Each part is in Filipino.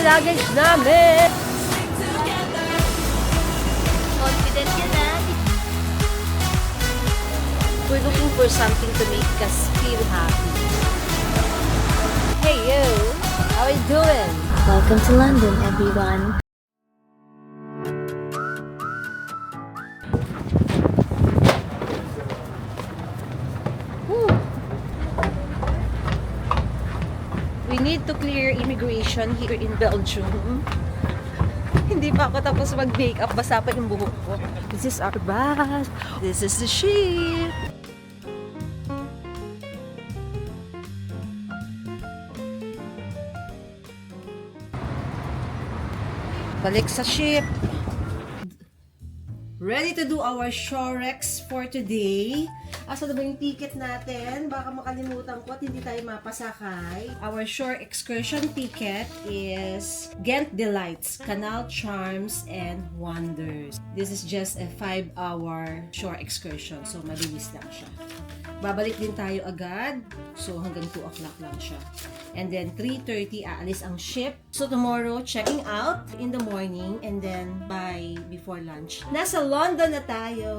luggage namin. Confident ka na. We're looking for something to make us feel happy. Hey you, how are you doing? Welcome to London, everyone. We need to clear immigration here in Belgium. Hindi pa ako tapos mag-makeup, basa pa yung buhok ko. This is our bus. This is the ship. Balik sa ship. Ready to do our Shorex for today. Asa na ba yung ticket natin? Baka makalimutan ko at hindi tayo mapasakay. Our shore excursion ticket is Ghent Delights, Canal Charms and Wonders. This is just a 5-hour shore excursion. So, mabilis lang siya. Babalik din tayo agad. So, hanggang 2 o'clock lang siya. And then, 3:30, aalis ang ship. So, tomorrow, checking out in the morning. And then, before lunch. Nasa London na tayo.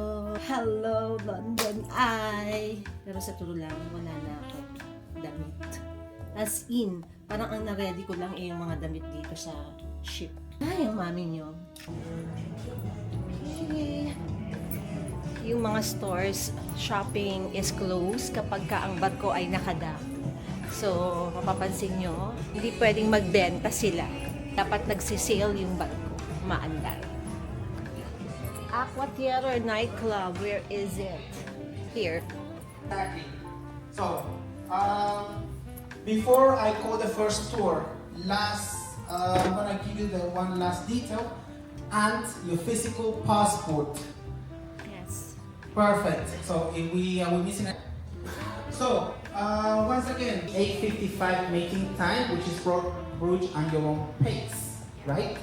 Hello, London. Pero sa tulo lang, wala na ako damit. As in, parang ang na-ready ko lang yung mga damit dito sa ship. Ay, ang mami nyo. Okay. Yung mga stores, shopping is closed kapag ka ang barko ay nakadock. So, mapapansin nyo, hindi pwedeng magbenta sila. Dapat nagsisale yung barko. Maandar. Aqua Theater Nightclub, where is it? Here. Exactly. So, before I call the first tour, I'm gonna give you the one last detail and your physical passport. Yes. Perfect. So if we're missing it. So once again, 8:55 making time, which is Bruges on your own pace, right?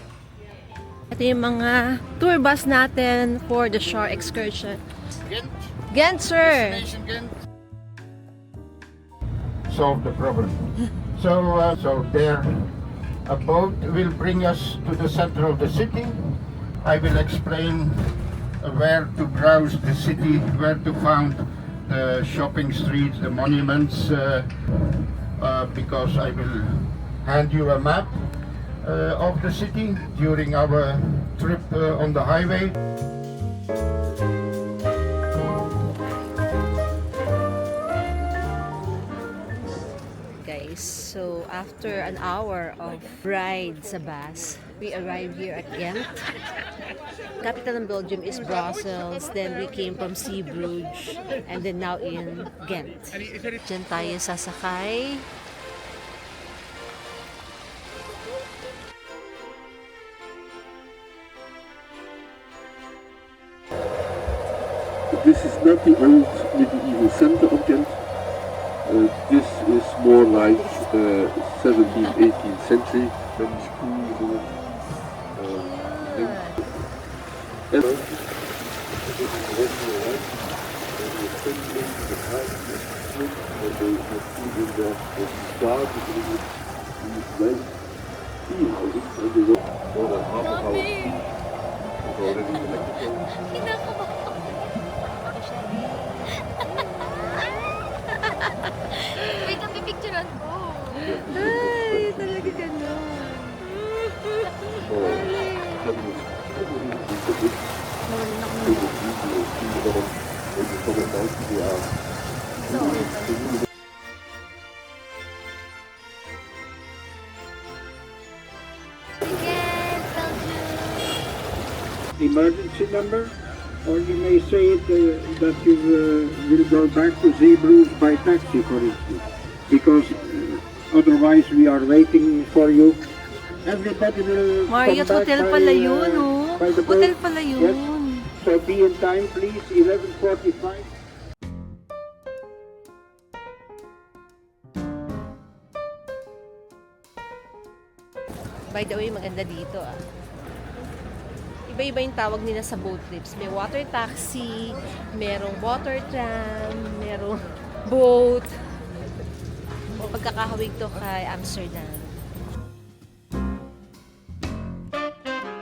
Ito yung mga tour bus natin for the shore excursion. Ghent, sir! Destination Ghent. Solve the problem. So there, a boat will bring us to the center of the city. I will explain where to browse the city, where to find the shopping streets, the monuments, because I will hand you a map of the city during our trip on the highway. Guys, so after an hour of ride sa bus, we arrived here at Ghent. Capital ng Belgium is Brussels, then we came from Zeebrugge, and then now in Ghent. Diyan tayo sasakay. This is not the old medieval center of Ghent. This is more like 17th, 18th century French schools. Wait, napipicturean ko. Ay, talaga ganun. Emergency number, or you may say that you will go back to Zeebrugge by taxi, for instance, because otherwise we are waiting for you. Everybody will Marriott come back Hotel by, pala yun, oh. by the Hotel boat. pala Yes. yun. So be in time, please. 11:45. By the way, maganda dito ah. Iba-iba yung tawag nila sa boat trips. May water taxi, merong water tram, merong boat. O pagkakahawig to kay Amsterdam.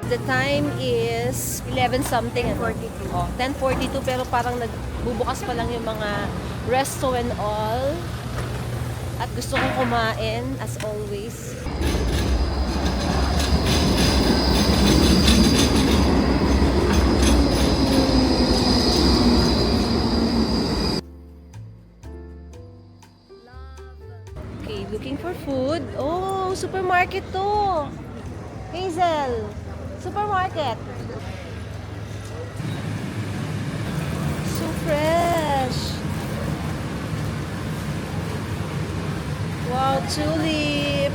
The time is 11 something. 10:42. Oh, 10:42 pero parang nagbubukas pa lang yung mga resto and all. At gusto kong kumain as always. Okay, looking for food. Oh, supermarket to. Hazel, supermarket. So fresh. Wow, tulip.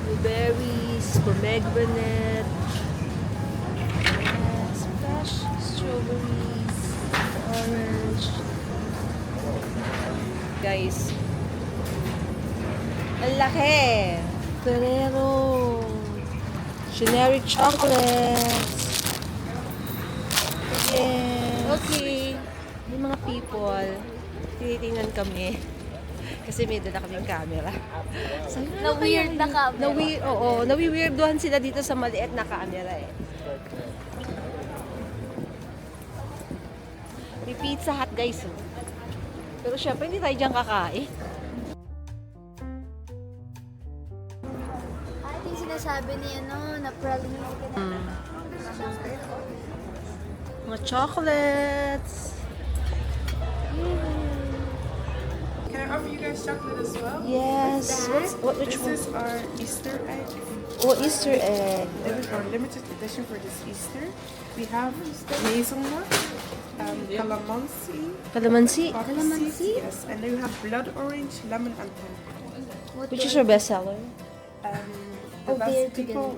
Blueberries, pomegranate. Yes, fresh strawberries, orange. Guys, ang laki. Ferrero. Generic chocolates. Yes. Okay. May mga people. Tinitingnan kami. Kasi may dala kaming camera. Sabi, Na-weird na camera. Oo, nawi-weirduhan sila dito sa maliit na camera eh. May Pizza Hut guys. Oh. Pero syempre hindi tayo dyan kakain. Ay, yung sinasabi ni na praline. Mga chocolates. Can I offer you guys chocolate as well? Yes. Which This one? is our Easter egg. Oh, Easter egg. This is our limited edition for this Easter. We have hazelnut, calamansi, Calamansi? yes, and then we have blood orange, lemon, and pumpkin. Which is your best seller? The they're best people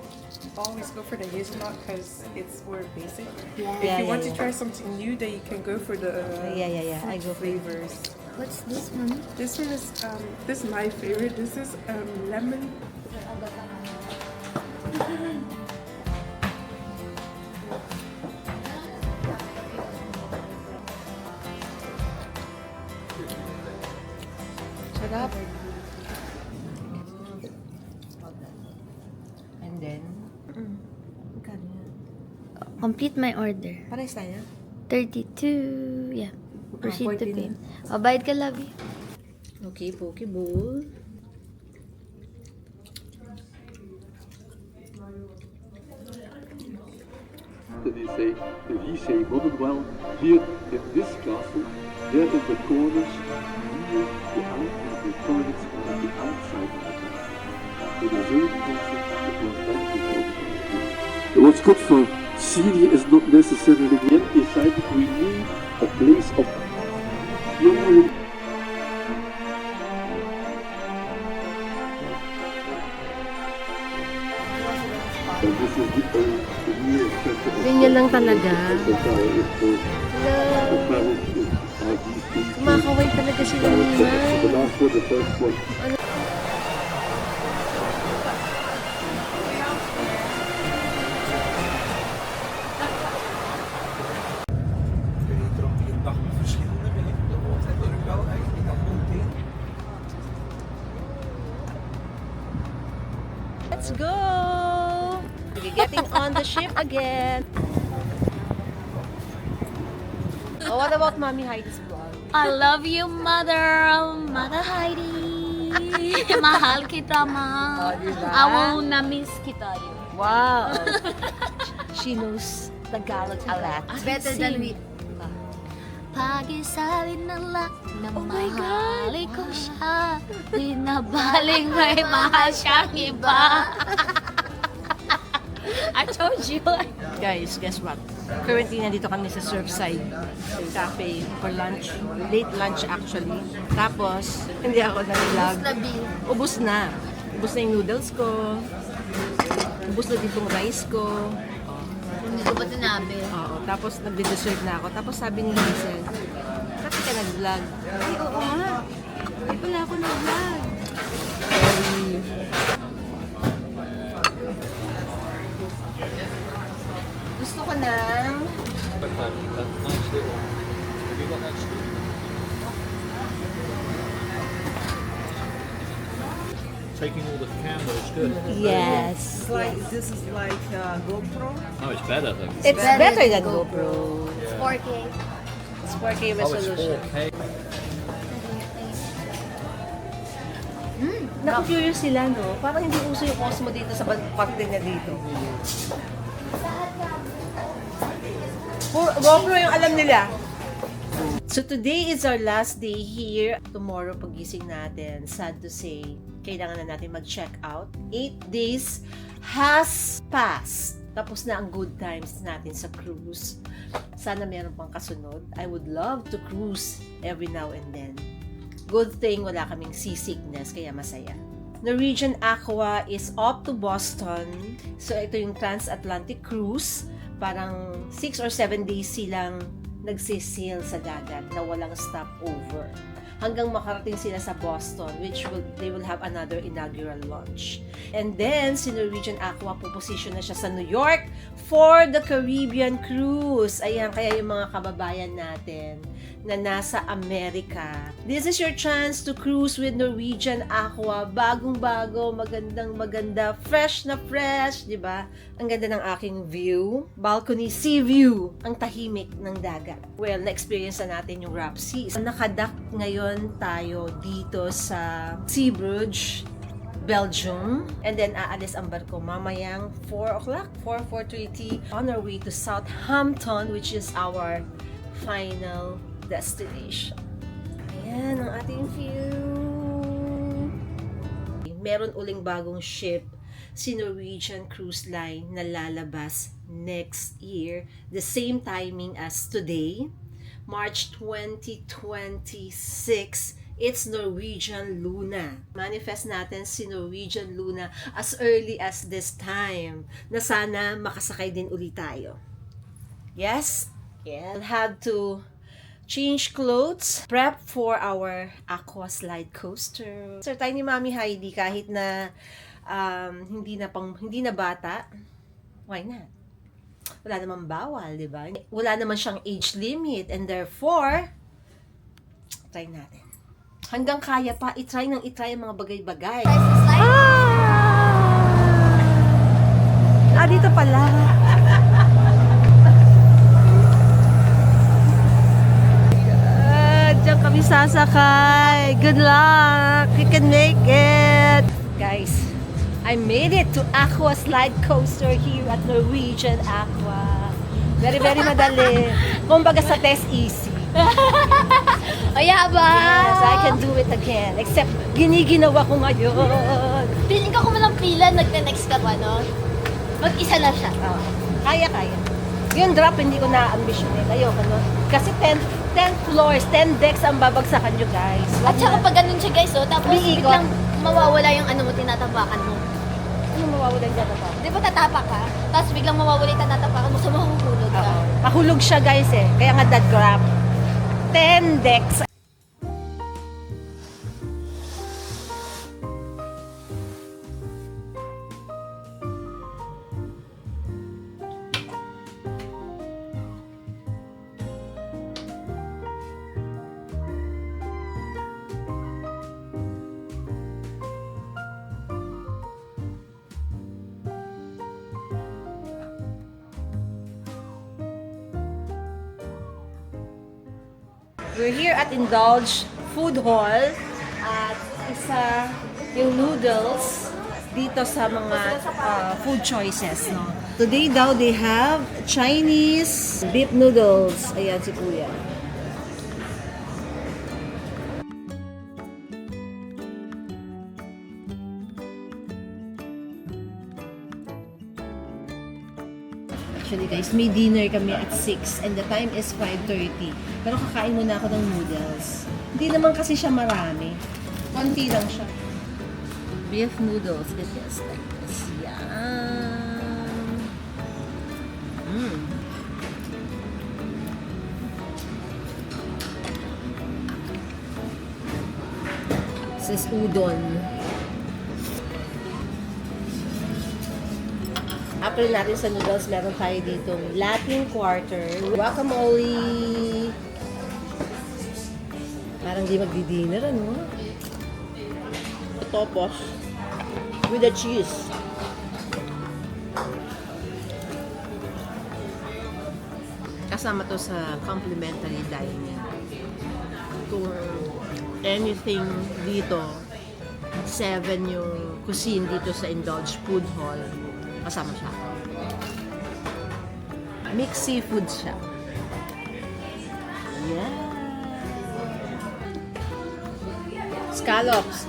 always go for the hazelnut because it's more basic. Yeah. If Yeah, you want yeah, to try something new, then you can go for the Yeah. I go for flavors. What's this one? This one is this is my favorite. This is lemon. Sarap. And then, magkano yan? Complete my order. Pares tayo? 32. Yeah. Proceed to 14 pay. Oh, bayad ka, Lovey. Okay, poke bowl. He say modern well here in this castle, there in the corners, near the toilets are on the outside of the castle. In a certain concept, it was meant to go. What's good for Syria is not necessarily the empty side. We need a place of pure. And this is the old, the real center of Ganyan lang talaga. the tower is called Hello. the palace are these things. Kumakaway talaga sila The naman. last one, the first one. Let's go! We're getting on the ship again. Oh, what about Mommy Heidi's vlog? I love you, Mother. Mother Heidi. Mahal kita, Ma. Oh, diba? I will na-miss kita yun. Wow! She knows Tagalog a lot. Better than we. Pag-isabi na lang na mahalin ko siya. Binabaling may mahal siyang iba. I told you. Guys, guess what? Currently, nandito kami sa Surfside Cafe for lunch. Late lunch actually. Tapos, hindi ako nag-vlog. Ubus na. Ubus na yung noodles ko. Ubus na ditong rice ko. Hindi ko pa tinabi. Oo. Tapos, nagde-dessert na ako. Tapos sabi ni Hazel, bakit ka nag-vlog? Ay, oo nga. Ay, pala ako nag-vlog. Sorry. Gusto ko ng... taking all the camera. It's good. Yes. This is like GoPro. Oh, it's better though. It's better than GoPro. 4K. It's 4K Oh, it's resolution. 4K. Naku-curious sila, no? Parang hindi uso yung Osmo dito sa parte niya dito. GoPro yung alam nila. So today is our last day here. Tomorrow pagising natin, sad to say, kailangan na natin mag-check out. 8 days has passed. Tapos na ang good times natin sa cruise. Sana meron pang kasunod. I would love to cruise every now and then. Good thing wala kaming seasickness, kaya masaya. Norwegian Aqua is off to Boston. So ito yung transatlantic cruise. Parang 6 or 7 days silang nagsisail sa dagat na walang stopover. Hanggang makarating sila sa Boston, they will have another inaugural launch. And then, si Norwegian Aqua, puposition na siya sa New York for the Caribbean Cruise. Ayan, kaya yung mga kababayan natin na nasa Amerika. This is your chance to cruise with Norwegian Aqua. Bagong-bago, magandang-maganda, fresh na fresh, di ba? Ang ganda ng aking view. Balcony sea view. Ang tahimik ng dagat. Well, na-experience na natin yung rough seas. Nakadak ngayon tayo dito sa Zeebrugge, Belgium. And then, aalis ang barko mamayang 4 o'clock, 4:30 on our way to Southampton, which is our final destination. Ayan ang ating view. Meron uling bagong ship si Norwegian Cruise Line na lalabas next year. The same timing as today, March 2026. It's Norwegian Luna. Manifest natin si Norwegian Luna as early as this time na sana makasakay din ulit tayo. Yes? Yeah. We'll have to change clothes, prep for our aqua slide coaster. Sir, tayo ni Mami Heidi kahit na hindi na bata. Why not? Wala namang bawal, di ba? Wala naman siyang age limit and therefore, try natin. Hanggang kaya pa, itry ang mga bagay-bagay. Dito pala. Diyan kami sasakay. Good luck. You can make it. Guys, I made it to Aqua Slide Coaster here at Norwegian Aqua. Very, very madali. Kumbaga sa test easy. Yes, I can do it again. Except, giniginawa ko ngayon. Piling ka kung walang pila, nagte-next ka pa, no? Mag-isa na siya. Kaya. Yung drop, hindi ko na-ambition eh. Ayoko, no? Kasi 10 floors, 10 decks ang babagsakan nyo, guys. At saka pag ganun siya, guys, oh, tapos Umiikot. biglang mawawala yung ano mo, tinatapakan mo. Ano mawawala dyan na pa? Di ba tatapak ka? Tapos biglang mawawala yung tinatapakan mo, so mahuhulog ka. Pahulog siya, guys eh. Kaya nga that grab. 10 decks. We're here at Indulge Food Hall at isa yung noodles dito sa mga food choices, no? Today daw they have Chinese beef noodles. Ayan si Kuya. Actually guys, may dinner kami at 6 and the time is 5:30. Pero kakain muna ako ng noodles. Hindi naman kasi siya marami. Konti lang siya. Beef noodles. It is like this. Yum! This is udon. After natin sa noodles, meron tayo dito Latin Quarter, guacamole. Parang di magdi-dinner, ano? Tapos, with the cheese. Kasama to sa complimentary dining. Kung anything dito, 7 yung cuisine dito sa Indulge Food Hall, kasama siya. Mixed seafood siya. Yeah. Scallops.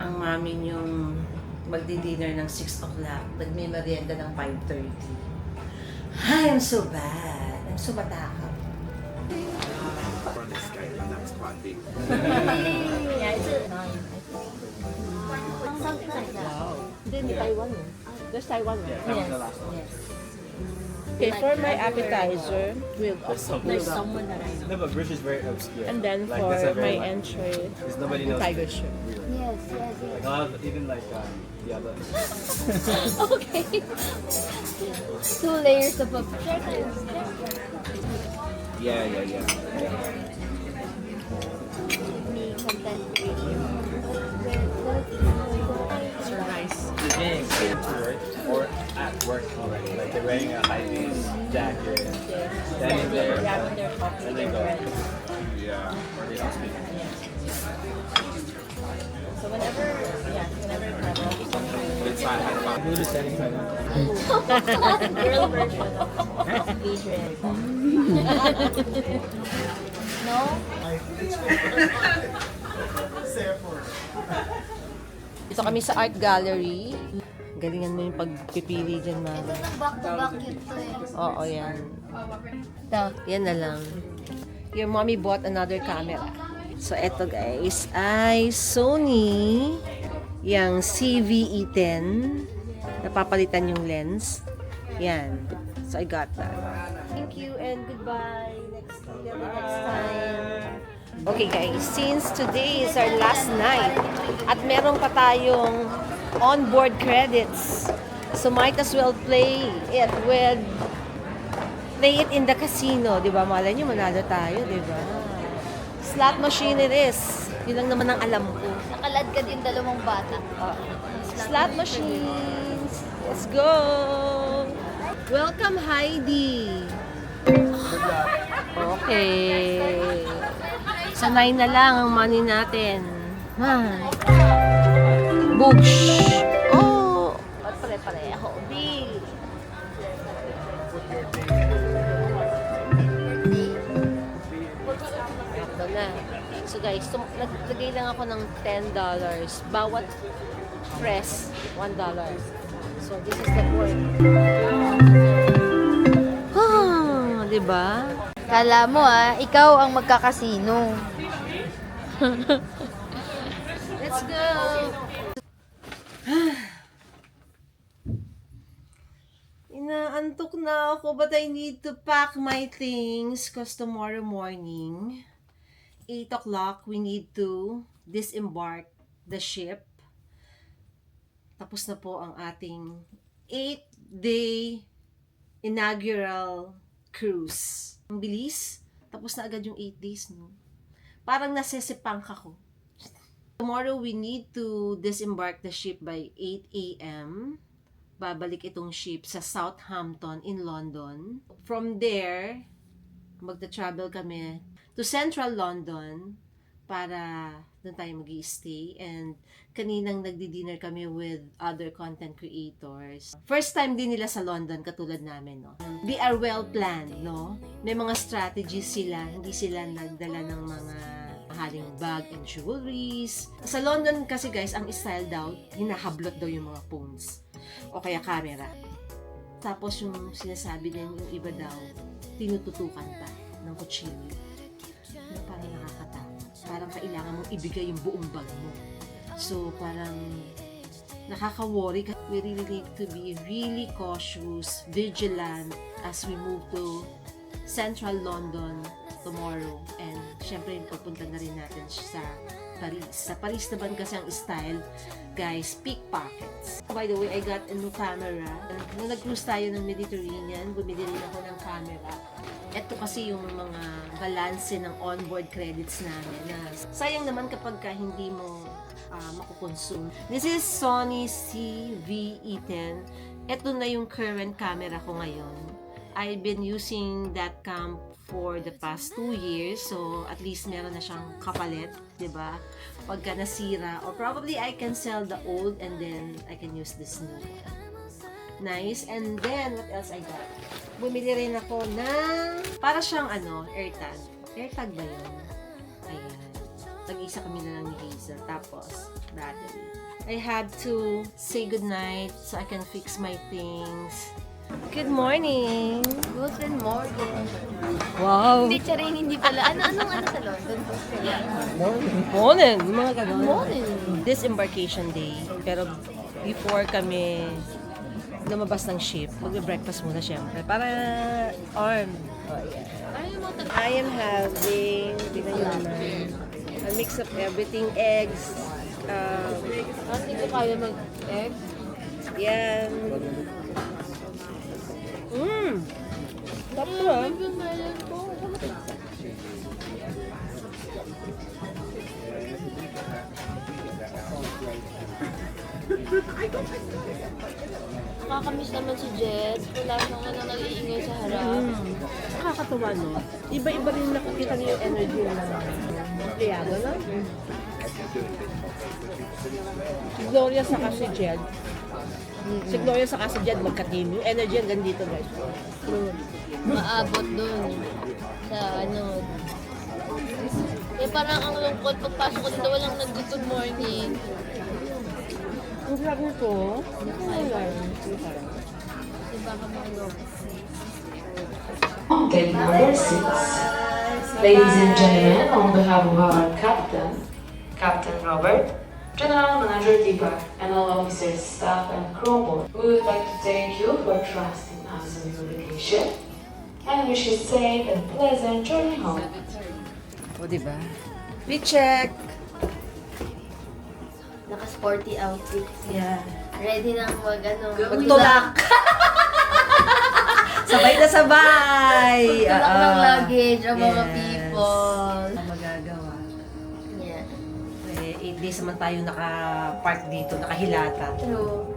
Ang mami yung magdi-dinner ng 6 o'clock. Nagme-merienda ng 5:30. Ay, I'm so bad. I'm so matakap. Yeah, it's something like that. Hindi, ni Taiwan eh. There's Taiwan eh. Yes, yes. Okay, for my appetizer, we'll There's someone that I know. No, but British is very obscure. and then Like, for that's a very my like- entree, Because nobody knows. tiger shrimp. Yes, yes, Like a lot of, even like the other. yes. Okay. 2 layers of a Yeah. me content creation. Nice. You're getting paid to work or at work already. Like they're wearing a high vis jacket, standing there, Grabbing their coffee, and their they go. bread. Yeah. Or they don't speak. So whenever we travel, It's fine. I'm fine. Who is standing by now? girl version of Adrian. No? Ito kami sa art gallery. Galingan mo yung pagpipili dyan, ma'am. Ito ng back-to-back yun to eh. Oo, yan. Ito. Yan na lang. Your mommy bought another camera. So, eto guys, ay Sony, yung CVE10. Napapalitan yung lens. Yan. So, I got that. Thank you and goodbye. Till the next time. Okay guys, since today is our last night at meron pa tayong onboard credits, so might as well play it in the casino, di ba? Malay nyo, manalo tayo, di ba? Slot machine it is. Yun lang naman ang alam ko. Nakalad ka din 2 bata. Slot machines. Let's go. Welcome, Heidi. Okay. Sanay na lang ang money natin. Boosh. Oh. Pare-pareho. Bill. Ito na. So guys, naglagay lang ako ng $10. Bawat press, $1. So this is the word. Diba? Kala mo ikaw ang magkakasino. Let's go! Inaantok na ako but I need to pack my things because tomorrow morning, 8 o'clock, we need to disembark the ship. Tapos na po ang ating 8-day inaugural cruise. Ang bilis. Tapos na agad yung 8 days, no? Parang nasesipang ko. Tomorrow, we need to disembark the ship by 8 a.m. Babalik itong ship sa Southampton in London. From there, magta-travel kami to Central London para doon tayo mag-i-stay. And kaninang nagdi-dinner kami with other content creators. First time din nila sa London, katulad namin, no? They are well planned, no? May mga strategies sila, hindi sila nagdala ng mga haling bag and jewelries. Sa London kasi guys, ang style daw, hinahablot daw yung mga phones. O kaya camera. Tapos yung sinasabi din, yung iba daw, tinututukan pa ng kutsilyo. Parang nakakatakot. Parang kailangan mong ibigay yung buong bag mo. So, parang nakaka-worry. We really need to be really cautious, vigilant as we move to Central London tomorrow. And, syempre, pupunta na rin natin sa Paris. Sa Paris naman kasi ang style, guys, pickpockets. By the way, I got a new camera. Nung nag-cruise tayo ng Mediterranean, bumili rin ako ng camera. Ito kasi yung mga balanse ng onboard credits namin na sayang naman kapag ka hindi mo makukonsume. This is Sony CV-E10. Ito na yung current camera ko ngayon. I've been using that cam for the past 2 years, so at least meron na siyang kapalit, diba? Pagka nasira, or probably I can sell the old and then I can use this new. Nice. And then, what else I got? Bumili rin ako ng, para siyang AirTag. AirTag ba yun? Ayan. Tag-isa kami na lang ni Hazel. Tapos, battery. I had to say goodnight so I can fix my things. Good morning! Good morning. Wow! Hindi, charing, hindi pala. Anong sa London? Morning! Mga ganun. Morning. Disembarkation day. Pero before kami lumabas ng ship, magbe-breakfast muna syempre. Para arm. Oh, yeah. I am having, tingnan nyo naman, a mix of everything, eggs, Hindi ko kaya mag-egg. yan. Tapos ah. Nakakamiss naman si Jet. Wala siyang nag-iingay sa harap. Nakakatawa, no? Iba-iba rin nakikita niyo yung energy ng empleyado, no? Si Gloria saka si Jed. Si Gloria saka si Jed magka-team. Yung energy hanggang dito, guys. Maabot dun. Sa Eh parang ang lungkot pagpasok ko dito walang nag-good morning. Ang sarap nito. Gate number 6. Ladies and gentlemen, on behalf of our captain, Captain Robert, General Manager Deepak, and all officers, staff, and crew on board, we would like to thank you for trusting us on your vacation and wish you safe and pleasant journey home. O, diba? We check. Naka-sporty outfit. Yeah. Ready nang Magtulak. Sabay na sabay. Magtulak ng luggage ang mga Yes. people. Ang magagawa. Yeah. 8 days naman tayo naka-park dito, nakahilata. True.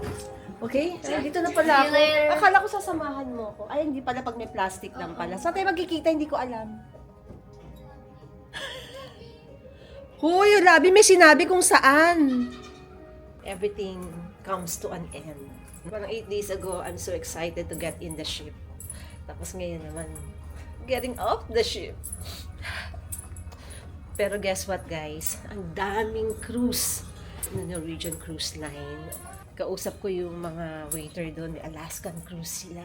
Okay? Ay, dito na pala ako. Dealer. Akala ko sasamahan mo ako. Ay, hindi pala pag may plastic lang pala. Saan tayo magkikita? Hindi ko alam. Huy, labi, may sinabi kung saan. Everything comes to an end. Parang 8 days ago, I'm so excited to get in the ship. Tapos ngayon naman, getting off the ship. Pero guess what, guys? Ang daming cruise ng Norwegian Cruise Line. Kausap ko yung mga waiter doon, may Alaskan cruise sila.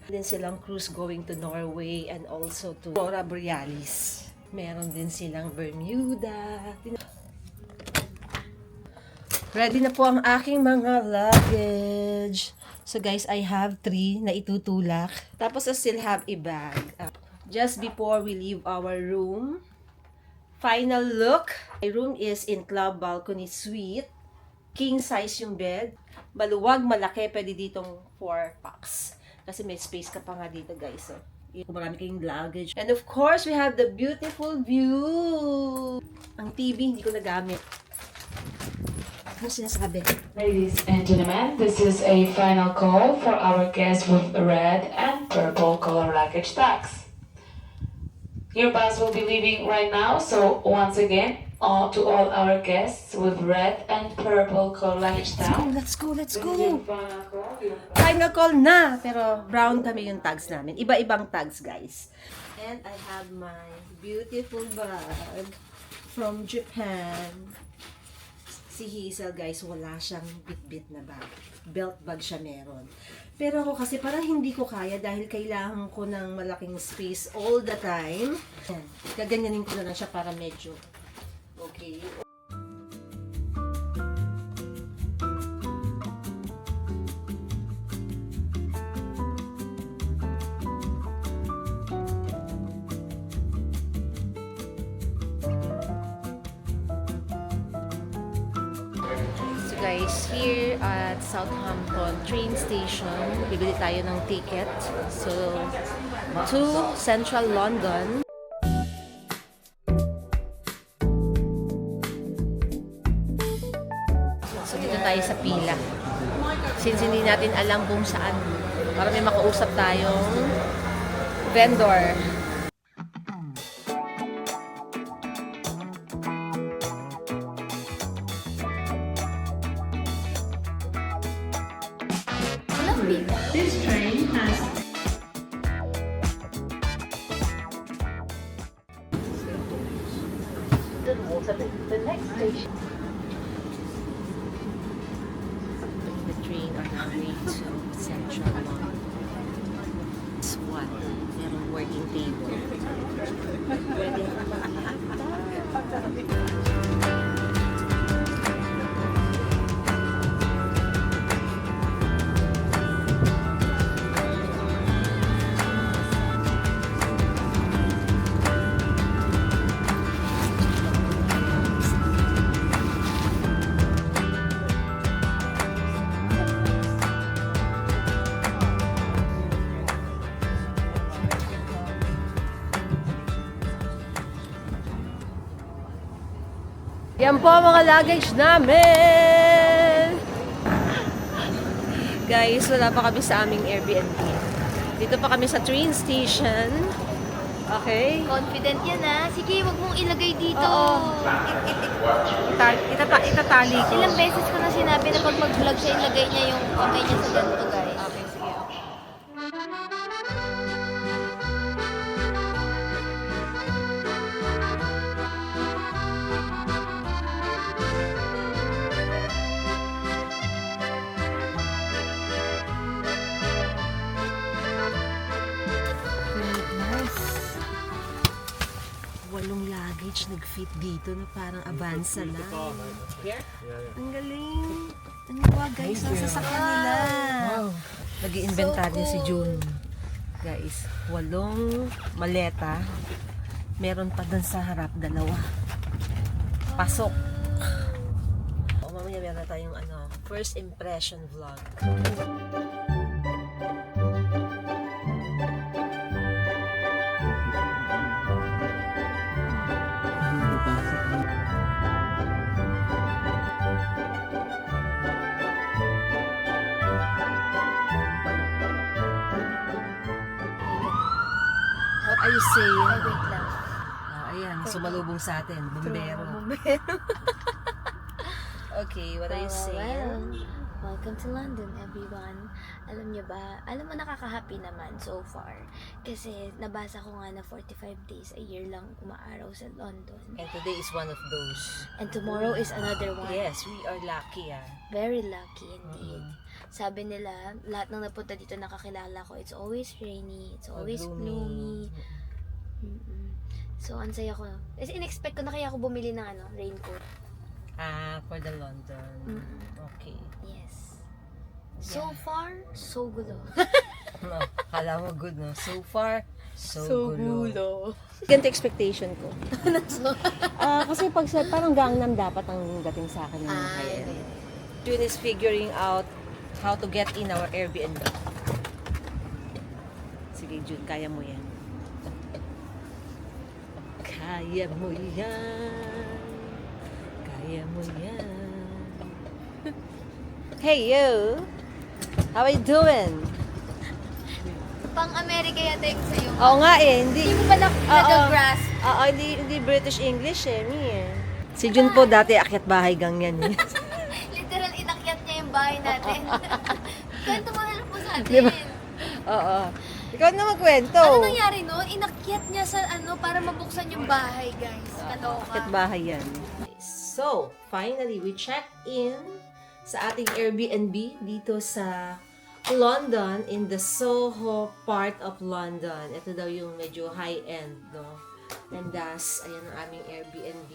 Then silang cruise going to Norway and also to Aurora Borealis. Meron din silang Bermuda. Ready na po ang aking mga luggage. So guys, I have 3 na itutulak. Tapos I still have a bag. Just before we leave our room, final look. My room is in club balcony suite. King size yung bed. Maluwag, malaki. Pwede ditong 4 packs. Kasi may space ka pa nga dito, guys. So, marami kayong luggage. And of course, we have the beautiful view. Ang TV, hindi ko nagamit. Ano sinasabi? Ladies and gentlemen, this is a final call for our guests with red and purple color luggage tags. Your bus will be leaving right now, so once again, to all our guests with red and purple color luggage tags. Let's go! This is your final call. Final call na! Pero brown kami yung tags namin. Iba-ibang tags, guys. And I have my beautiful bag from Japan. Si Hazel, guys, wala siyang bit-bit na bag. Belt bag siya meron. Pero ako kasi parang hindi ko kaya dahil kailangan ko ng malaking space all the time. Yan. Gaganyanin ko na lang siya para medyo okay. Guys, here at Southampton train station, bibili tayo ng ticket. So, to Central London. So dito tayo sa pila. Since hindi natin alam kung saan, para may makausap tayong vendor. Walang pila. The next station. The train on our way to Central London. SWAT. Merong working table. Pwede ako makita. Yan po ang mga luggage namin! Guys, wala pa kami sa aming Airbnb. Dito pa kami sa train station. Okay? Confident yan ha. Sige, wag mong ilagay dito. Oo. Itatali ko. Ilang beses ko na sinabi na pag mag-vlog siya, ilagay niya yung kamay niya sa ganito, guys. Okay, sige. Walong luggage nag-fit dito na parang Avanza lang. Ang galing. Ano ba guys, ang sasakyan nila. Nag-iinventaryo si June. Guys, 8 maleta. Meron pa dun sa harap, 2. Pasok. O mamaya meron tayong first impression vlog. What are you saying? Ay, wait lang. Ayan, sumalubong sa atin. Bumbero. Okay, what are you saying? Welcome to London, everyone. Alam niyo ba, alam mo nakaka-happy naman so far. Kasi nabasa ko nga na 45 days a year lang umaaraw sa London. And today is one of those. And tomorrow is another one. Yes, we are lucky. Very lucky indeed. Sabi nila, lahat ng napunta dito nakakilala ko, it's always rainy, it's always gloomy. So, ang saya ko. Kasi in-expect ko na kaya ako bumili ng raincoat. For the London. Okay. Yes. So far, so gulo. Kala mo good, no? So far, so gulo. Ganito expectation ko. Kasi pag parang Gangnam dapat ang dating sa akin ng high-end. June is figuring out how to get in our Airbnb. Sige, June, kaya mo yan. Kaya mo yan. Kaya mo yan. Hey, you! How are you doing? Pang-America yata yung sa'yo. Oo nga eh, hindi. Hindi mo ba nag-grasp? Oo, hindi British English eh, Si Jun po dati akyat bahay gang yan eh. Literal, inakyat niya yung bahay natin. Kwento mo na po sa atin. Diba? Oo. Ikaw na magkwento. Ano nangyari noon? Inakyat niya sa para mabuksan yung bahay, guys. Kaloka. Akyat bahay yan. So, finally, we checked in sa ating Airbnb dito sa London, in the Soho part of London. Ito daw yung medyo high-end, no? And thus, ayan ang aming Airbnb.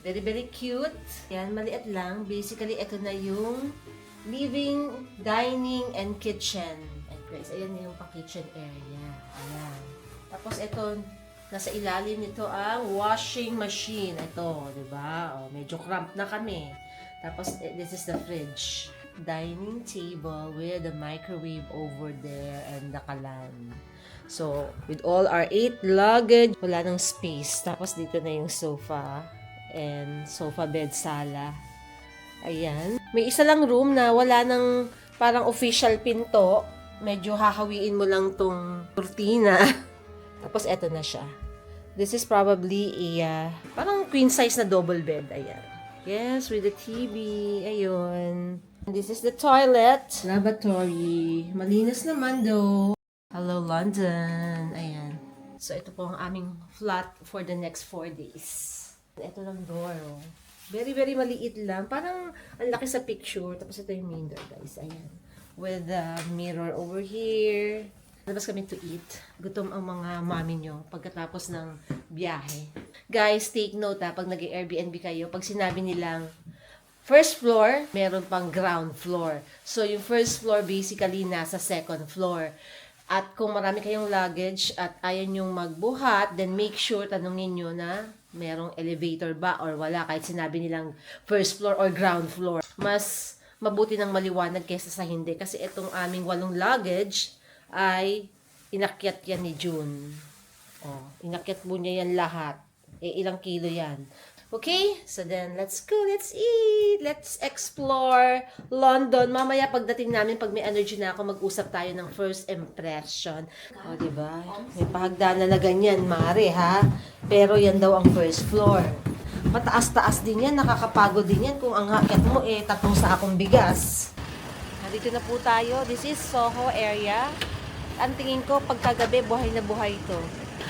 Very, very cute. Ayan, maliit lang. Basically, ito na yung living, dining, and kitchen. And guys, ayan yung pa-kitchen area. Ayan. Tapos ito, nasa ilalim nito ang washing machine. Ito, di ba? Oh, medyo cramped na kami. Tapos, this is the fridge. Dining table with the microwave over there and the kalan. So, with all our 8 luggage, wala nang space. Tapos dito na yung sofa and sofa bed sala. Ayan. May isa lang room na wala nang parang official pinto. Medyo hahawiin mo lang tong kurtina. Tapos eto na siya. This is probably a parang queen size na double bed. Ayan. Yes, with the TV. Ayun. This is the toilet. Lavatory. Malinis naman though. Hello, London. Ayan. So, ito po ang aming flat for the next 4 days. Ito lang door, oh. Very, very maliit lang. Parang ang laki sa picture. Tapos ito yung main door, guys. Ayan. With the mirror over here. Labas kami to eat. Gutom ang mga mami nyo pagkatapos ng biyahe. Guys, take note pag nag-Airbnb kayo, pag sinabi nilang first floor, meron pang ground floor. So, yung first floor basically nasa second floor. At kung marami kayong luggage at ayaw nyong magbuhat, then make sure tanungin nyo na merong elevator ba or wala kahit sinabi nilang first floor or ground floor. Mas mabuti ng maliwanag kaysa sa hindi. Kasi itong aming 8 luggage ay inakyat yan ni June. Oh, inakyat mo niya yan lahat. Ilang kilo yan. Okay? So then, let's go. Let's eat. Let's explore London. Mamaya pagdating namin, pag may energy na ako, mag-usap tayo ng first impression. O, diba? May pahagdanan na ganyan, Mare, ha? Pero yan daw ang first floor. Mataas-taas din yan. Nakakapagod din yan. Kung ang haket mo, 3 sakong bigas. Nandito na po tayo. This is Soho area. Ang tingin ko, pagkagabi, buhay na buhay ito.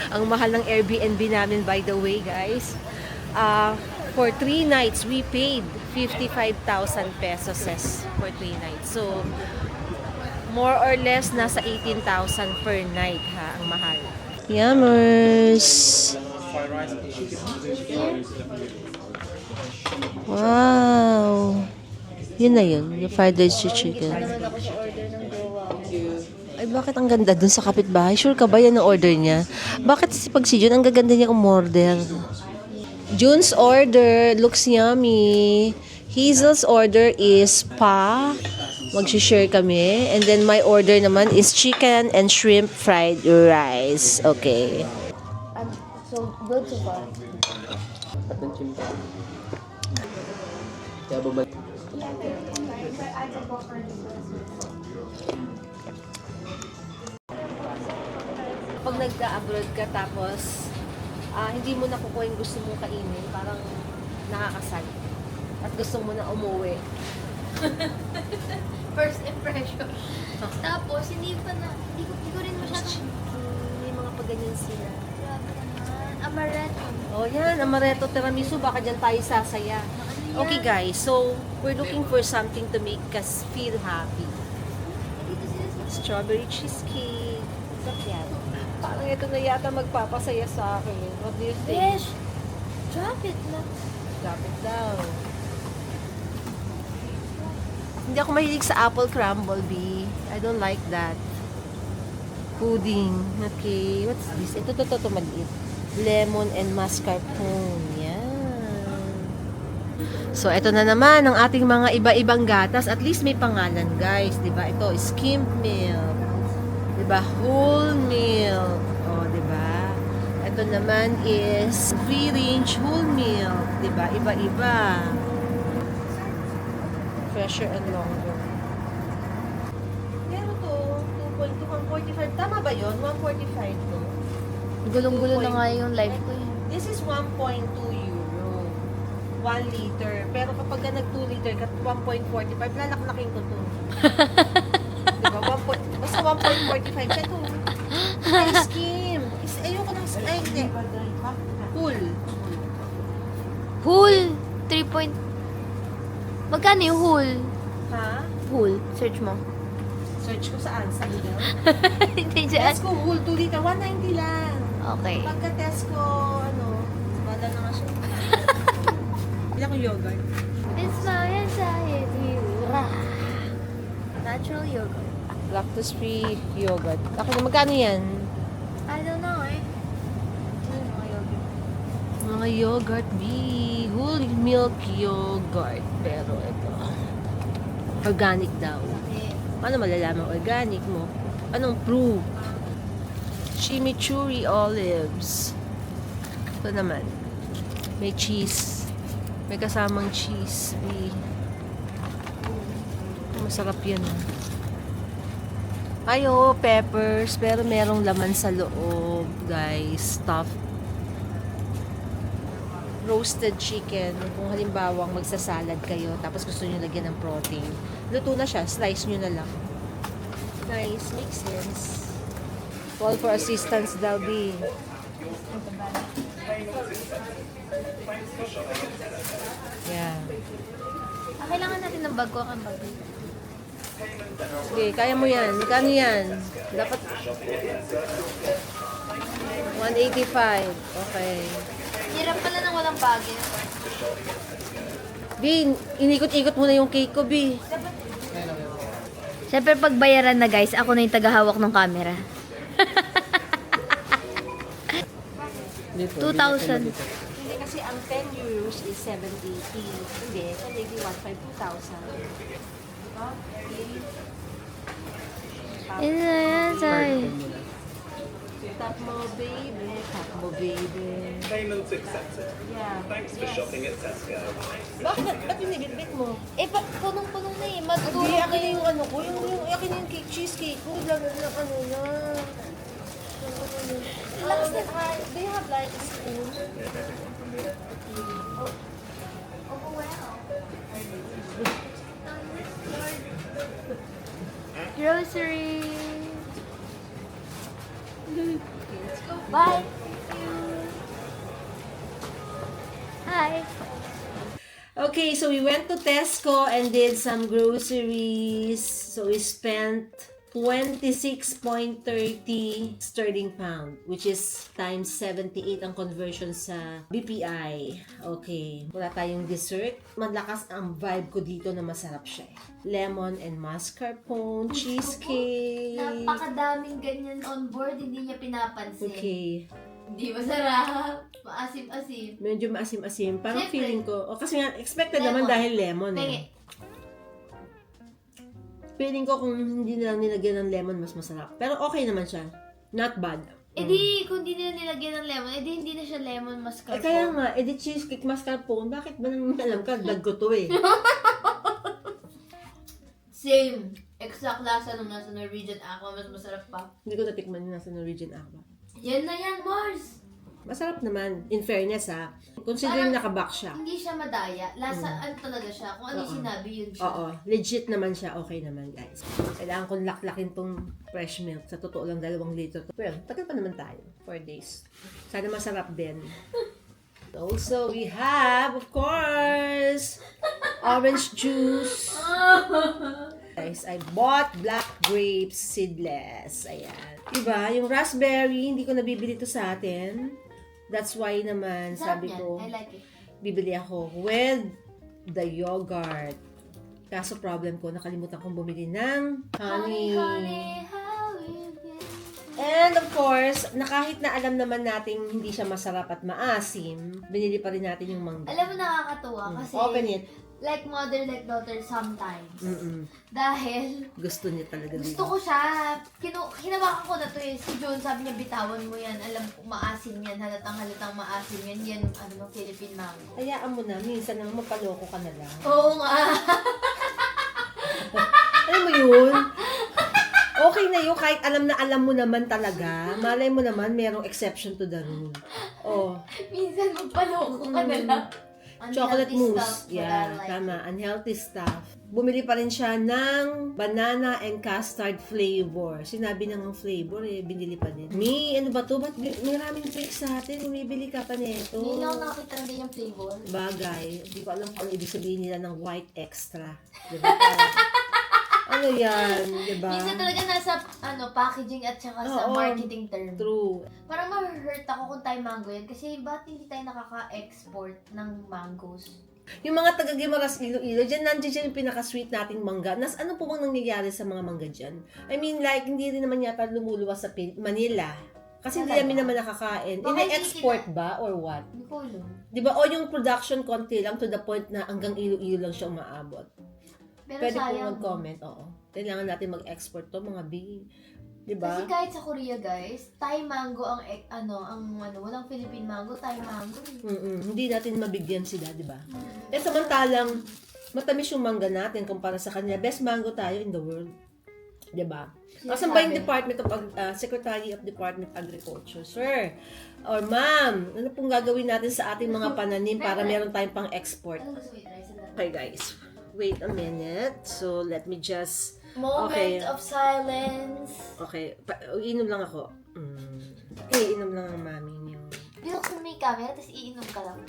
Ang mahal ng Airbnb namin, by the way, guys. For 3 nights, we paid 55,000 pesos for 3 nights. So, more or less, nasa 18,000 per night, ha, ang mahal. Yummers! Wow! Yun na yun, yung fried rice chicken. Ay, bakit ang ganda dun sa kapitbahay? Sure ka ba yan ang order niya? Bakit pag si Jun, ang gaganda niya umorder? June's order looks yummy. Hazel's order is pa. Mag-share kami. And then my order naman is chicken and shrimp fried rice. Okay. So, good so far. Pag nagka-abroad ka tapos hindi mo nakukuha yung gusto mong kainin, parang nakakasal. At gusto mo na umuwi. First impression. Tapos, hindi ko rin masyadong... May mga pagganyan sila. Grabe naman. Amaretto. Oh, yan. Amaretto tiramisu. Baka dyan tayo sasaya. Okay, guys. So, we're looking for something to make us feel happy. Strawberry cheesecake. What's yan? Parang ito na yata magpapasaya sa akin. What do you think? Yes. Drop it lang. Drop it down. Hindi ako mahilig sa apple crumble, B. I don't like that. Pudding. Okay. What's this? Ito, maliit. Lemon and mascarpone. Yan. So, ito na naman ang ating mga iba-ibang gatas. At least may pangalan, guys. Diba? Ito, skimmed milk. Diba? Whole milk. O, diba? Ito naman is free-range whole milk. Diba? Iba-iba. Fresher and longer. Pero to, 2.2, 145. Tama ba yun? 145 to. Gulong-gulo na nga yung life ko eh. This is 1.2 euro. 1 liter. Pero kapag ka nag 2 liter, 1.45, lalak-laking ko to. Diba? Basta 1.45 ka to. Ice cream. Ayoko ng ay, hindi. Cool. Whole. 3 Magkano yung whole? Ha? Whole. Search mo. Search ko saan? Sa email? Hindi dyan. Tesco whole 2 liter. 190 lang. Okay. Pagka Tesco, wala na nga siya. Ilan ko yogurt? It's my anxiety. Natural yogurt. Lactose-free yogurt. Okay, magkano yan? I don't know eh. Mga yogurt, B. Whole milk yogurt. Pero ito, organic daw. Paano malalaman organic mo? Anong proof? Chimichurri olives. Ito naman. May cheese. May kasamang cheese. Masarap yan. Ay, oo, peppers. Pero merong laman sa loob, guys. Stuffed. Roasted chicken. Kung halimbawa magsasalad kayo, tapos gusto nyo lagyan ng protein. Luto na siya. Slice nyo na lang. Nice. Makes sense. Call for assistance daw, B. Yeah. Kailangan natin ng bago ang bago. Sige, kaya mo yan. Magkano yan? Dapat 185. Okay. Hirap pala ng walang bagay. B, inikot-ikot mo na yung cake ko, B. Siyempre, pag bayaran na guys, ako na yung tagahawak ng camera. 2,000. Hindi kasi ang 10 euros is 780. Hindi, so maybe 1,500, 2,000. Yan, sorry. Tap mo, baby. Tap mo, baby. Payments accepted. Yeah. Thanks for shopping at Tesco. Bakit? Ba't binibitbit mo? Punong-punong na eh. Hindi, Matutulog akin na yung ano ko. Akin na yung cake, cheesecake ko. Lang ano na. Do you have like a spoon? grocery. Bye. Hi. Okay, so we went to Tesco and did some groceries. So we spent 26.30 sterling pound, which is times 78 ang conversion sa BPI. Okay, wala tayong dessert. Malakas ang vibe ko dito na masarap siya. Lemon and mascarpone, cheesecake. Napakadaming ganyan on board, hindi niya pinapansin. Okay. Hindi masarap. Maasim-asim. Medyo maasim-asim. Parang Siyempre. feeling ko, kasi nga, expected Lemon. naman dahil lemon Pengi. eh. Feeling ko kung hindi nilang nilagyan ng lemon, mas masarap. Pero okay naman siya. Not bad. Kung di nila nilagyan ng lemon, hindi na siya lemon mascarpone. Kaya nga, cheesecake mascarpone, bakit ba nang alam ka? Dag ko to eh. Same. Exact lasa nung nasa Norwegian Aqua, mas masarap pa. Hindi ko natikman yung nasa Norwegian Aqua. Yan na yan, Mars! Masarap naman, in fairness ha. Considering nakabox siya. Hindi siya madaya. Lasa, ano talaga siya? Kung ano yung sinabi, yun siya. Oo, legit naman siya. Okay naman guys. Kailangan kong laklakin tong fresh milk. Sa totoo lang, 2 litro to. Well, tagal pa naman tayo. 4 days. Sana masarap din. Also, we have, of course, orange juice. Guys, I bought black grapes seedless. Ayan. Diba? Yung raspberry, hindi ko nabibili to sa atin. That's why naman, sabi ko, I like it. bibili ako with the yogurt. Kaso problem ko, nakalimutan kong bumili ng honey. And of course, na kahit na alam naman natin hindi siya masarap at maasim, binili pa rin natin yung mangga. Alam mo, nakakatuwa kasi Open it. like mother, like daughter sometimes. Dahil Gusto niya talaga gusto ko siya. Hinawakan ko na to eh. Si John sabi niya, bitawan mo yan. Alam ko, maasim yan. Halatang maasim yan. Yan, ano, Philippine mango. Hayaan mo na, minsan naman mapaloko ka na lang. Oo nga. Alam mo yun? Okay na yun, kahit alam na alam mo naman talaga. Malay mo naman, merong exception to the rule. Oh. Minsan magpaloko ka na lang. Chocolate Unhealthy mousse. stuff, but I Yeah, like tama. Unhealthy stuff. Bumili pa rin siya ng banana and custard flavor. Sinabi na ng flavor eh, binili pa din. Ano ba to? Ba't maraming tricks sa atin? Bumibili ka pa nito. Hindi na ako nakakita ng ganyang flavor. Bagay. Hindi ko alam kung ano ibig sabihin nila ng white extra. Diba? Ano yan? Diba? Minsan talaga nasa packaging at saka sa Oo. marketing term. True. Parang ma-hurt ako kung tayo mango yan. Kasi ba't hindi tayo nakaka-export ng mangoes? Yung mga taga-Guimaras Iloilo, dyan nandiyan yung pinaka-sweet nating mangga. Ano po bang nangyayari sa mga mangga dyan? I mean, like, hindi rin naman yata lumuluwas sa Manila. Kasi hindi namin naman nakakain. Baka hindi Ine-export ba or what? Hindi ko alam. Di ba? O yung production konti lang to the point na hanggang Iloilo lang siya umaabot. Pero Pwede po sayang. mag-comment, oo. Kailangan natin mag-export to, mga B. Diba? Kasi kahit sa Korea, guys, Thai mango walang Philippine mango, Thai mango. Hindi natin mabigyan sila, diba? Eh, samantalang, matamis yung mangga natin kumpara sa kanila. Best mango tayo in the world. Diba? Asan ba yung Secretary of Department of Agriculture? Sir, or ma'am, ano pong gagawin natin sa ating mga pananim para meron tayong pang-export? Ano gusto mo i-try sa lahat? Okay, guys. Wait a minute. So, let me just... Moment of silence. Okay. Iinom lang ako. Iinom lang ang mami niyo. Binuksan mo yung camera, tapos iinom ka lang.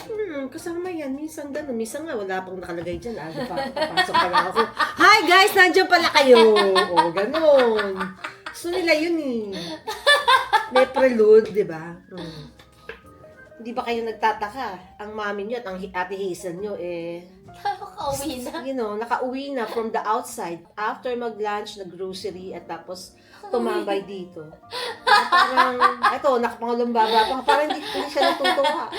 Kasama yan. Minsan gano'n. Minsan nga, wala pang nakalagay dyan. Papasok pa lang ako. Hi guys! Nandiyan pala kayo! O, gano'n. Gusto nila yun eh. May prelude, di ba? Hindi ba kayo nagtataka? Ang mami niyo at ang ate Hazel niyo Nakauwi na. Nakauwi na from the outside after mag-lunch, nag-grocery, at tapos tumambay dito. Parang, eto, nakapangalumbaba pa. Parang hindi siya natutuwa.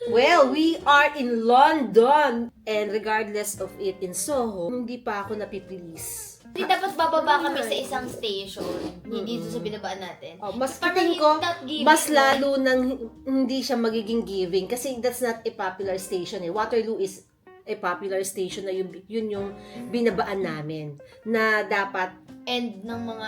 Well, we are in London, and regardless of it in Soho, hindi pa ako napipilis. Hindi, tapos bababa kami sa isang station. Hindi dito sa binabaan natin. Mas Parang tingin ko, not giving, mas lalo nang hindi siya magiging giving kasi that's not a popular station eh. Waterloo is a popular station na yun yung binabaan namin na dapat end ng mga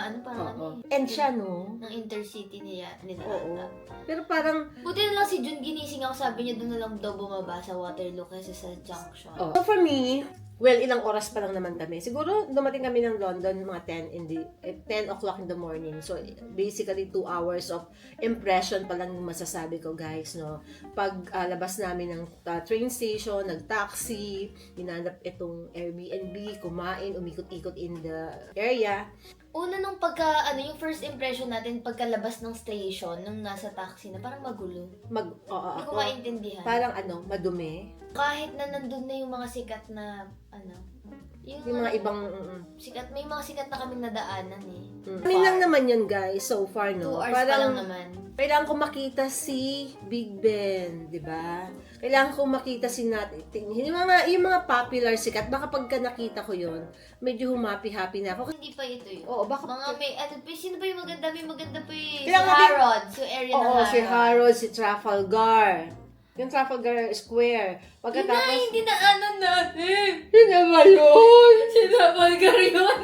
end siya, no? ng intercity nila Oo. ata. Pero parang Buti na lang si Jun ginising ako, sabi niya doon na lang daw bumaba sa Waterloo kasi sa junction. So for me, well, ilang oras pa lang naman kami. Siguro dumating kami ng London mga 10 o'clock in the morning. So basically 2 hours of impression pa lang yung masasabi ko, guys, no. Pag labas namin ng train station, nag-taxi, hinanap itong Airbnb, kumain, umikot-ikot in the area. Una nung yung first impression natin pagkalabas ng station, nung nasa taxi na, parang magulo. Hindi ko maintindihan. Parang madumi. Kahit na nandun na yung mga sikat na, Yung mga ibang sikat, may mga sikat na kaming nadaanan eh. Kami lang naman yun, guys, so far, 2 no? hours pa lang naman. Kailangan ko makita si Big Ben, di ba? Kailangan ko makita si yung mga popular sikat. Baka pagka nakita ko yun, medyo humapi-happy na ako. Hindi pa ito yun. Oo, baka sino ba yung maganda? May maganda pa eh. Si Kailangan natin- Harrods, yung area ng Harrods. Si Harrods, si Trafalgar. Yung Trafalgar Square. Pagkatapos, Hindi na natin. yun na ba yun? Si Trafalgar yun.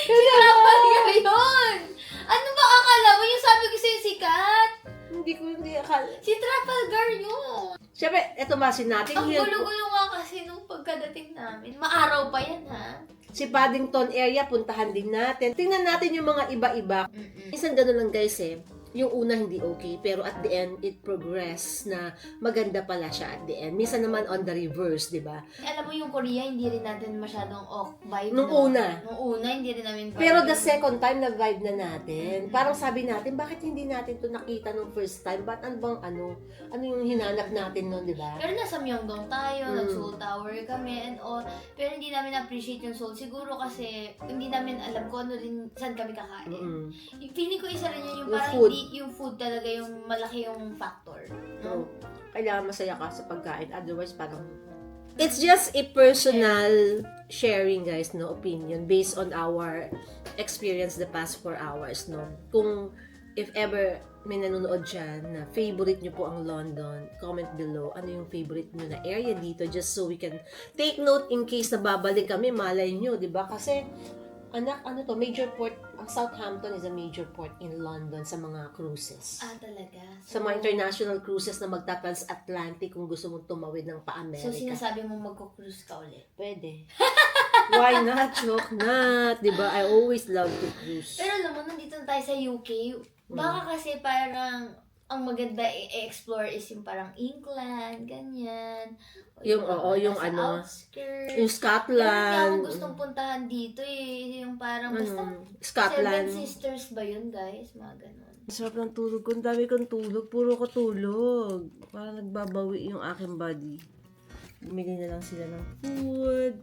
Si Trafalgar yun. Ano ba akala mo? Yung sabi ko sa'yo sikat? Hindi akala. Si Trafalgar yun. Siyempre, eto masin natin. Ang gulo-gulo nga kasi nung pagkadating namin. Maaraw pa yan, ha? Si Paddington area, puntahan din natin. Tingnan natin yung mga iba-iba. Minsan ganun lang, guys, eh. Yung una hindi okay, pero at the end, it progress na maganda pala siya at the end. Minsan naman on the reverse, di ba? Alam mo yung Korea, hindi rin natin masyadong vibe. Nung una, hindi rin namin vibe. pero the second time na vibe na natin, parang sabi natin, bakit hindi natin to nakita nung first time? Ba't ano yung hinanap natin nun, di ba? Pero nasa Myeongdong tayo, nag-Seoul Tower kami and all. Pero hindi namin appreciate yung Seoul. Siguro kasi hindi namin alam kung ano rin, saan kami kakain. Feeling ko isa rin yun yung parang food. yung food talaga yung malaki yung factor. No? Kailangan masaya ka sa pagkain. Otherwise, parang it's just a personal sharing, guys, no, opinion based on our experience the past 4 hours, no. Kung if ever may nanonood dyan na favorite nyo po ang London, comment below ano yung favorite nyo na area dito just so we can take note in case na babalik kami, malay nyo, di ba? Kasi major port, ang Southampton is a major port in London sa mga cruises. Talaga? Sa mga international cruises na magta-transatlantic kung gusto mong tumawid ng pa-America. So, sinasabi mo magko-cruise ka ulit? Pwede. Why not? Joke not. Diba? I always love to cruise. Pero alam mo, nandito na tayo sa UK. Baka kasi parang ang maganda i-explore is yung parang England, ganyan. Yung outskirts. yung Pero Scotland. hindi ako gustong puntahan dito eh. Yung parang basta Scotland. 7 Sisters ba yun, guys? Mga ganun. Sarap ng tulog ko. Ang dami kong tulog. Puro ko tulog. Parang nagbabawi yung aking body. Bumili na lang sila ng food.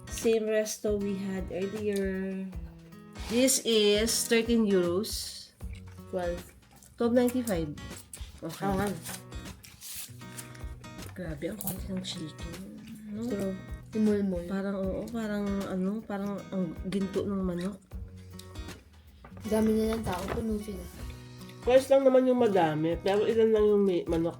Same resto we had earlier. This is 13 euros. 12.95. Okay. Grabe, ang konti ng chicken. No? So, Tumulmul. Parang, parang ang ginto ng manok. Dami na ng tao, puno sila. First lang naman yung madami, pero ilan lang yung manok.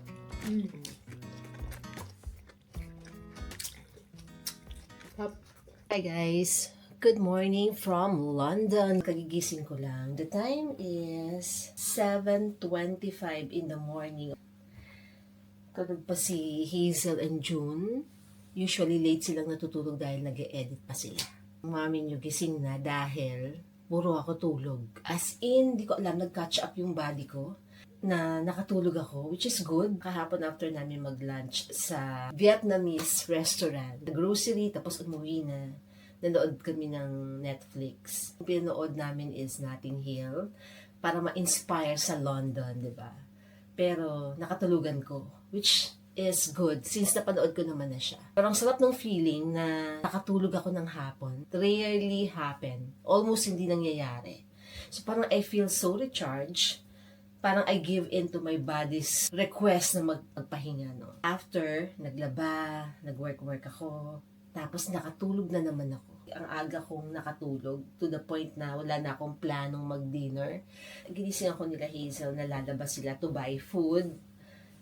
Hi guys! Good morning from London. Kagigising ko lang. The time is 7:25 in the morning. Tulog pa si Hazel and June. Usually late silang natutulog dahil nag-e-edit pa sila. Mami nyo gising na dahil puro ako tulog. As in, di ko alam, nag-catch up yung body ko na nakatulog ako, which is good. Kahapon after namin mag-lunch sa Vietnamese restaurant, grocery, tapos umuwi na. Nanood kami ng Netflix. Ang pinanood namin is Notting Hill para ma-inspire sa London, di ba? Pero nakatulugan ko, which is good since napanood ko naman na siya. Pero ang sarap ng feeling na nakatulog ako ng hapon. Rarely happen. Almost hindi nangyayari. So parang I feel so recharged. Parang I give in to my body's request na magpahinga, no? After, naglaba, nag-work ako, tapos nakatulog na naman ako. Ang aga kong nakatulog to the point na wala na akong planong mag-dinner. Ginising ako nila Hazel na lalabas sila to buy food.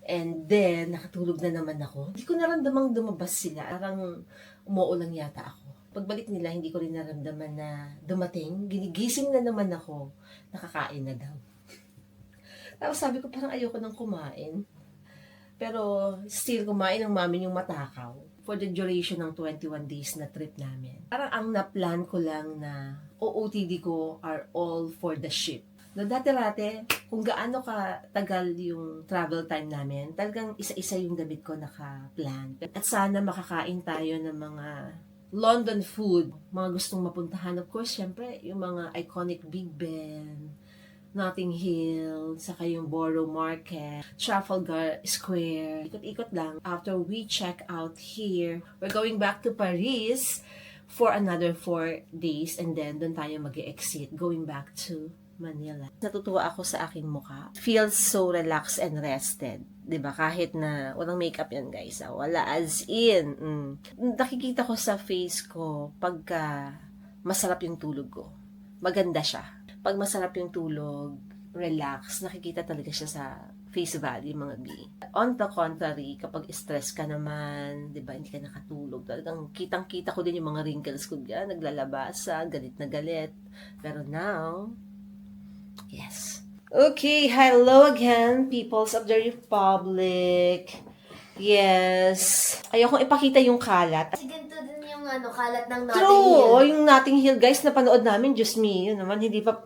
And then, nakatulog na naman ako. Hindi ko naramdamang lumabas sila. Parang umuulan yata ako. Pagbalik nila, hindi ko rin naramdaman na dumating. Ginigising na naman ako. Nakakain na daw. Tapos sabi ko, parang ayoko nang kumain. Pero still kumain ng mami yung matakaw for the duration ng 21 days na trip namin. Parang ang na-plan ko lang na OOTD ko are all for the ship. No, dati-rate, kung gaano katagal yung travel time namin, talagang isa-isa yung damit ko naka-plan. At sana makakain tayo ng mga London food, mga gustong mapuntahan. Of course, syempre, yung mga iconic Big Ben, Notting Hill, saka yung Borough Market, Trafalgar Square. Ikot-ikot lang. After we check out here, we're going back to Paris for another 4 days and then doon tayo mag-exit going back to Manila. Natutuwa ako sa aking mukha. Feels so relaxed and rested. 'Di ba? Kahit na walang makeup yan, guys. Wala as in. Nakikita ko sa face ko pagka masarap yung tulog ko. Maganda siya. Pag masarap yung tulog, relax, nakikita talaga siya sa face value, mga B. On the contrary, kapag stress ka naman, di ba, hindi ka nakatulog, talagang kitang-kita ko din yung mga wrinkles ko dyan, naglalabasa, galit na galit. Pero now, yes. Okay, hello again, peoples of the Republic. Yes. Ayokong ipakita yung kalat. Kasi ganito din yung kalat ng Notting Hill. True, yung Notting Hill, guys, napanood namin, Diyos me, yun naman, hindi pa,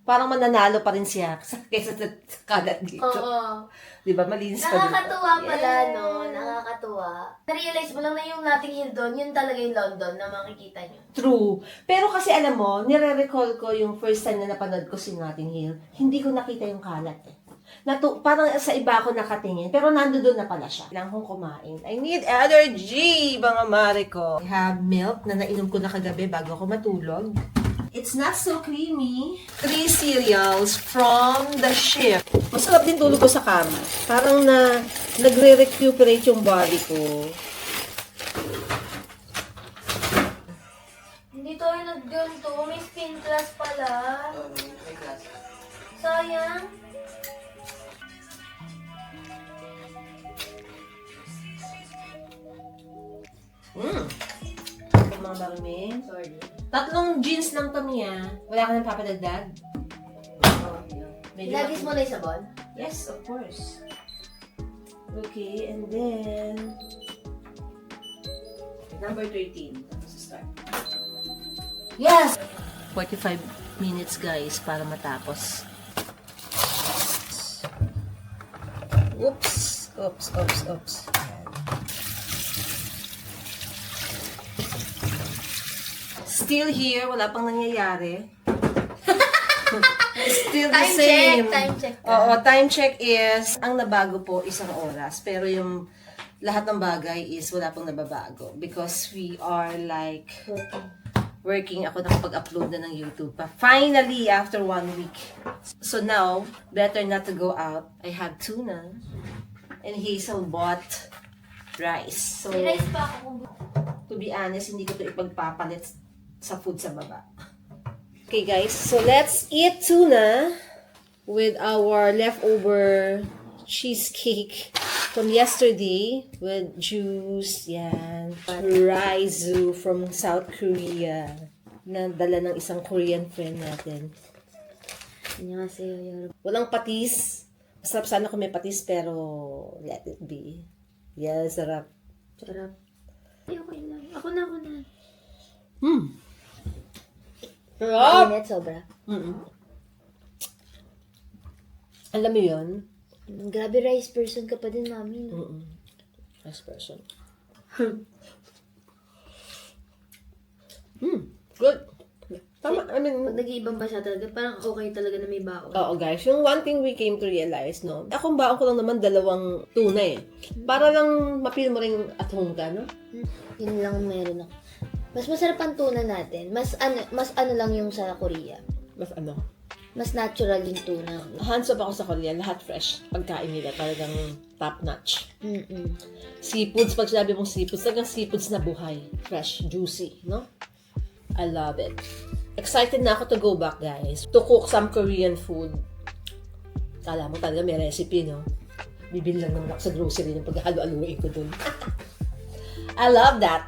parang mananalo pa rin siya kaysa sa kalat dito. Oo. Di ba, malinis pa dito. Nakakatuwa pala, no? Nakakatuwa. Na-realize mo lang na yung Notting Hill doon, yun talaga yung London na makikita nyo. True. Pero kasi alam mo, nire-recall ko yung first time na napanood ko si Notting Hill, hindi ko nakita yung kalat eh. Parang sa iba ako nakatingin, pero nandoon na pala siya. Kailangan kong kumain. I need energy, mga mare ko. I have milk na nainom ko na kagabi bago ako matulog. It's not so creamy. 3 cereals from the ship. Masarap din tulog ko sa kama. Parang nagre-recuperate yung body ko. Hindi tayo nag-ganto. May spin class pala. Sayang. Mga marumi. Sorry. 3 jeans lang to niya. Wala ka nang papadagdag? Ilagis mo na yung sabon? Yes, of course. Okay, and then number 13. Tapos start. Yes! 45 minutes, guys, para matapos. Oops! Oops, oops, oops. Still here, wala pang nangyayari. Still the same. Time check. Oo, time check is, ang nabago po 1 oras. Pero yung lahat ng bagay is wala pang nababago. Because we are like working. Ako nakapag-upload na ng YouTube pa. Finally, after 1 week. So now, better not to go out. I have tuna. And Hazel bought rice. So, May rice pa ako kung To be honest, hindi ko to ipagpapalit sa food sa baba. Okay guys, so let's eat tuna with our leftover cheesecake from yesterday with juice. Yan. Raizu from South Korea. Nadala ng isang Korean friend natin. 안녕하세요, 여러분. Walang patis. Masarap sana kung may patis, pero let it be. Yes, sarap. Sarap. Ay, okay lang. Ako na. Sarap! Init, sobra. Alam mo yun? Grabe rice person ka pa din, mami. No? Nice person. Good. Tama, I mean, Pag nag-iibang bansa talaga, parang okay talaga na may baon. oo guys, yung one thing we came to realize, no? Akong baon ko lang naman 2 tuna eh. Para lang mapil mo rin at home ka, no? Yun lang meron ako. Mas masarap ang tuna natin. Mas ano lang yung sa Korea. Mas ano? Mas natural yung tuna. Hands up ako sa Korea, lahat fresh. Pagkain nila, talagang top notch. Seafoods, pag sinabi mong seafoods, talagang seafoods na buhay. Fresh, juicy, no? I love it. Excited na ako to go back, guys. To cook some Korean food. Kala mo talaga may recipe, no? Bibili lang naman ako sa grocery ng paghalo-aloin ko dun. I love that.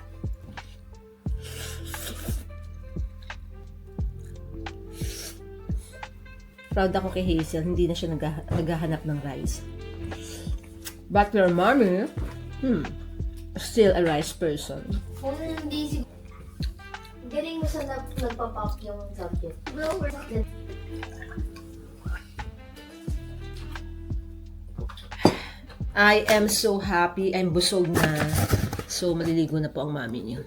Proud ako kay Hazel. Hindi na siya naghahanap ng rice. But your mommy, still a rice person. Kung hindi siguro, galing mo sa nagpa-pop yung subject. Bro, we're not that. I am so happy. I'm busog na. So, maliligo na po ang mami niyo.